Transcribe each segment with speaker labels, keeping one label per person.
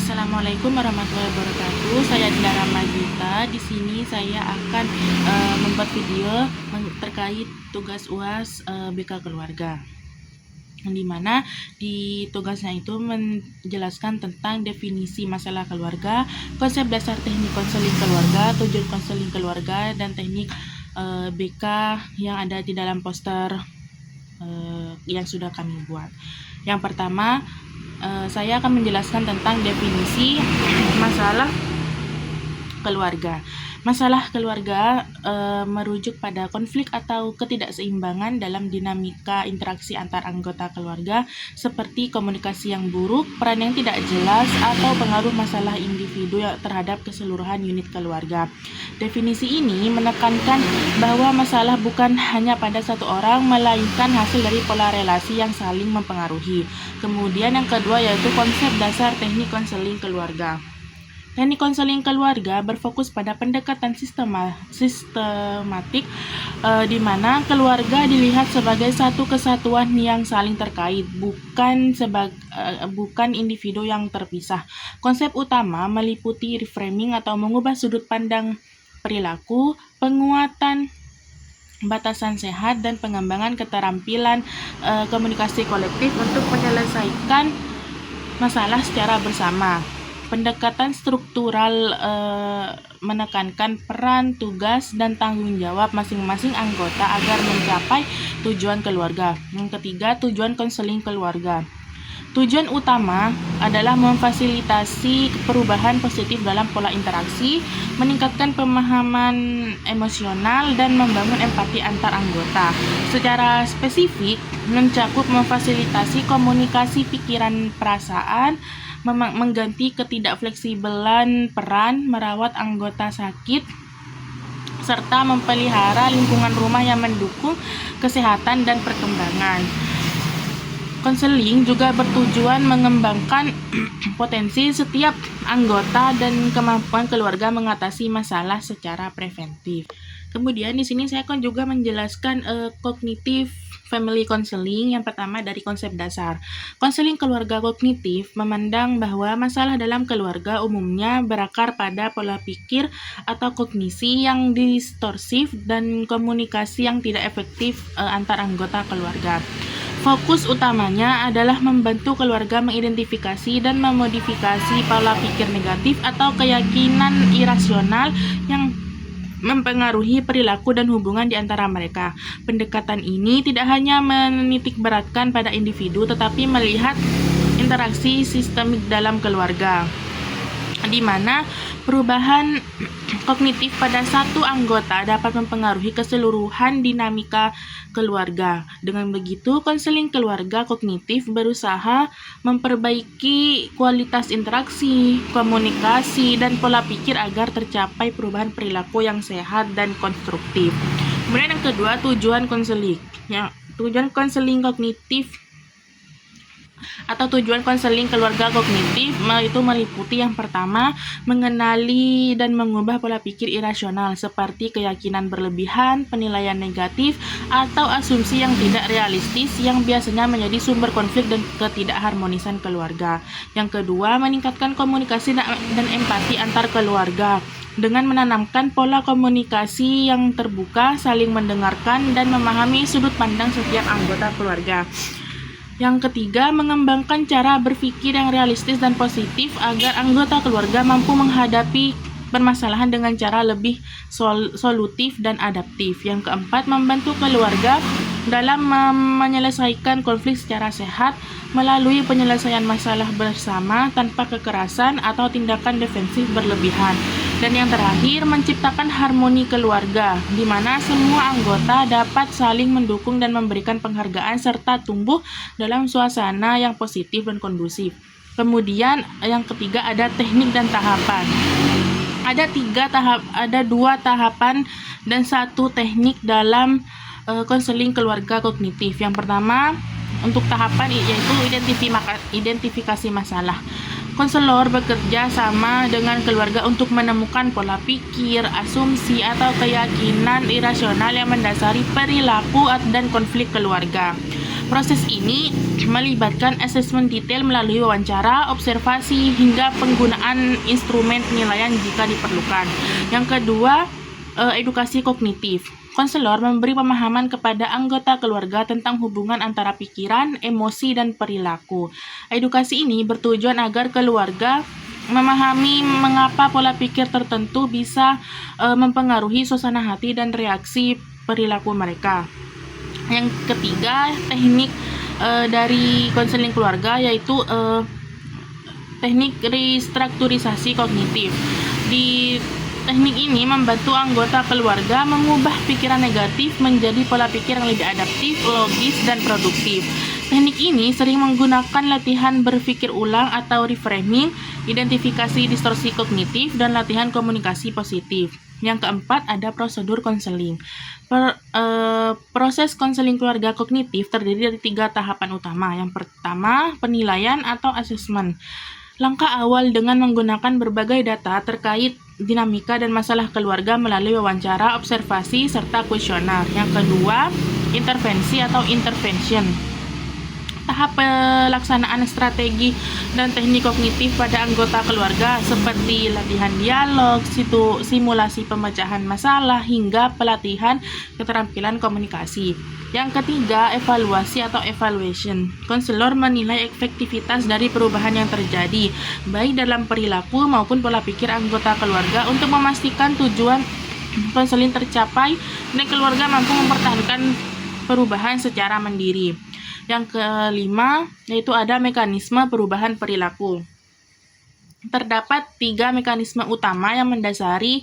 Speaker 1: Assalamualaikum warahmatullahi wabarakatuh. Saya Dilara Magita. Di sini saya akan membuat video terkait tugas UAS BK Keluarga. Di mana di tugasnya itu menjelaskan tentang definisi masalah keluarga, konsep dasar teknik konseling keluarga, tujuan konseling keluarga, dan teknik BK yang ada di dalam poster yang sudah kami buat. Yang pertama, saya akan menjelaskan tentang definisi masalah keluarga. Masalah keluarga merujuk pada konflik atau ketidakseimbangan dalam dinamika interaksi antar anggota keluarga seperti komunikasi yang buruk, peran yang tidak jelas, atau pengaruh masalah individu terhadap keseluruhan unit keluarga. Definisi ini menekankan bahwa masalah bukan hanya pada satu orang, melainkan hasil dari pola relasi yang saling mempengaruhi. Kemudian yang kedua yaitu konsep dasar teknik konseling keluarga. Teknik konseling keluarga berfokus pada pendekatan sistematik di mana keluarga dilihat sebagai satu kesatuan yang saling terkait, bukan individu yang terpisah. Konsep utama meliputi reframing atau mengubah sudut pandang perilaku, penguatan batasan sehat, dan pengembangan keterampilan komunikasi kolektif untuk menyelesaikan masalah secara bersama. Pendekatan struktural menekankan peran, tugas, dan tanggung jawab masing-masing anggota agar mencapai tujuan keluarga. Yang ketiga, tujuan konseling keluarga. Tujuan utama adalah memfasilitasi perubahan positif dalam pola interaksi, meningkatkan pemahaman emosional, dan membangun empati antar anggota. Secara spesifik, mencakup memfasilitasi komunikasi pikiran perasaan, mengganti ketidakfleksibelan peran, merawat anggota sakit, serta memelihara lingkungan rumah yang mendukung kesehatan dan perkembangan. Konseling juga bertujuan mengembangkan potensi setiap anggota dan kemampuan keluarga mengatasi masalah secara preventif. Kemudian di sini saya akan juga menjelaskan kognitif family counseling. Yang pertama dari konsep dasar. Konseling keluarga kognitif memandang bahwa masalah dalam keluarga umumnya berakar pada pola pikir atau kognisi yang distorsif dan komunikasi yang tidak efektif antar anggota keluarga. Fokus utamanya adalah membantu keluarga mengidentifikasi dan memodifikasi pola pikir negatif atau keyakinan irasional yang mempengaruhi perilaku dan hubungan di antara mereka. Pendekatan ini tidak hanya menitikberatkan pada individu, tetapi melihat interaksi sistemik dalam keluarga, di mana perubahan kognitif pada satu anggota dapat mempengaruhi keseluruhan dinamika keluarga. Dengan begitu, konseling keluarga kognitif berusaha memperbaiki kualitas interaksi, komunikasi, dan pola pikir agar tercapai perubahan perilaku yang sehat dan konstruktif. Kemudian yang kedua, tujuan konseling. Tujuan konseling kognitif atau tujuan konseling keluarga kognitif itu meliputi yang pertama, mengenali dan mengubah pola pikir irasional seperti keyakinan berlebihan, penilaian negatif, atau asumsi yang tidak realistis yang biasanya menjadi sumber konflik dan ketidakharmonisan keluarga. Yang kedua, meningkatkan komunikasi dan empati antar keluarga dengan menanamkan pola komunikasi yang terbuka, saling mendengarkan, dan memahami sudut pandang setiap anggota keluarga. Yang ketiga, mengembangkan cara berpikir yang realistis dan positif agar anggota keluarga mampu menghadapi permasalahan dengan cara lebih solutif dan adaptif. Yang keempat, membantu keluarga dalam menyelesaikan konflik secara sehat melalui penyelesaian masalah bersama tanpa kekerasan atau tindakan defensif berlebihan. Dan yang terakhir, menciptakan harmoni keluarga, di mana semua anggota dapat saling mendukung dan memberikan penghargaan serta tumbuh dalam suasana yang positif dan kondusif. Kemudian yang ketiga ada teknik dan tahapan. Ada dua tahapan dan satu teknik dalam konseling keluarga kognitif. Yang pertama untuk tahapan yaitu identifikasi masalah. Konselor bekerja sama dengan keluarga untuk menemukan pola pikir, asumsi, atau keyakinan irasional yang mendasari perilaku dan konflik keluarga. Proses ini melibatkan asesmen detail melalui wawancara, observasi, hingga penggunaan instrumen penilaian jika diperlukan. Yang kedua, edukasi kognitif. Konselor memberi pemahaman kepada anggota keluarga tentang hubungan antara pikiran, emosi, dan perilaku. Edukasi ini bertujuan agar keluarga memahami mengapa pola pikir tertentu bisa mempengaruhi suasana hati dan reaksi perilaku mereka. Yang ketiga, teknik dari konseling keluarga yaitu teknik restrukturisasi kognitif. Di teknik ini membantu anggota keluarga mengubah pikiran negatif menjadi pola pikir yang lebih adaptif, logis, dan produktif. Teknik ini sering menggunakan latihan berpikir ulang atau reframing, identifikasi distorsi kognitif, dan latihan komunikasi positif. Yang keempat, ada prosedur konseling. Proses konseling keluarga kognitif terdiri dari 3 tahapan utama. Yang pertama, penilaian atau asesmen. Langkah awal dengan menggunakan berbagai data terkait dinamika dan masalah keluarga melalui wawancara, observasi, serta kuesioner. Yang kedua, intervensi atau intervention. Tahap pelaksanaan strategi dan teknik kognitif pada anggota keluarga seperti latihan dialog, simulasi pemecahan masalah, hingga pelatihan keterampilan komunikasi. Yang ketiga, evaluasi atau evaluation. Konselor menilai efektivitas dari perubahan yang terjadi, baik dalam perilaku maupun pola pikir anggota keluarga untuk memastikan tujuan konseling tercapai dan keluarga mampu mempertahankan perubahan secara mandiri. Yang kelima, yaitu ada mekanisme perubahan perilaku. Terdapat 3 mekanisme utama yang mendasari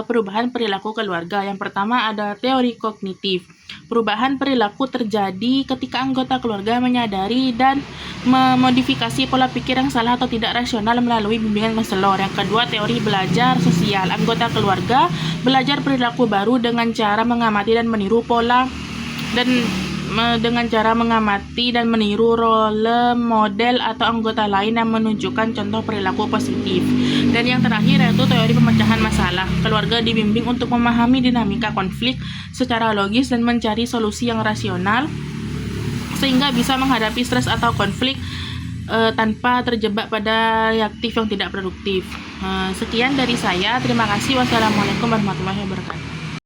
Speaker 1: perubahan perilaku keluarga. Yang pertama ada teori kognitif. Perubahan perilaku terjadi ketika anggota keluarga menyadari dan memodifikasi pola pikir yang salah atau tidak rasional melalui bimbingan konselor. Yang kedua, teori belajar sosial. Anggota keluarga belajar perilaku baru dengan cara mengamati dan meniru role model atau anggota lain yang menunjukkan contoh perilaku positif. Dan yang terakhir yaitu teori pemecahan masalah. Keluarga dibimbing untuk memahami dinamika konflik secara logis dan mencari solusi yang rasional sehingga bisa menghadapi stres atau konflik tanpa terjebak pada reaktif yang tidak produktif. Sekian dari saya. Terima kasih. Wassalamualaikum warahmatullahi wabarakatuh.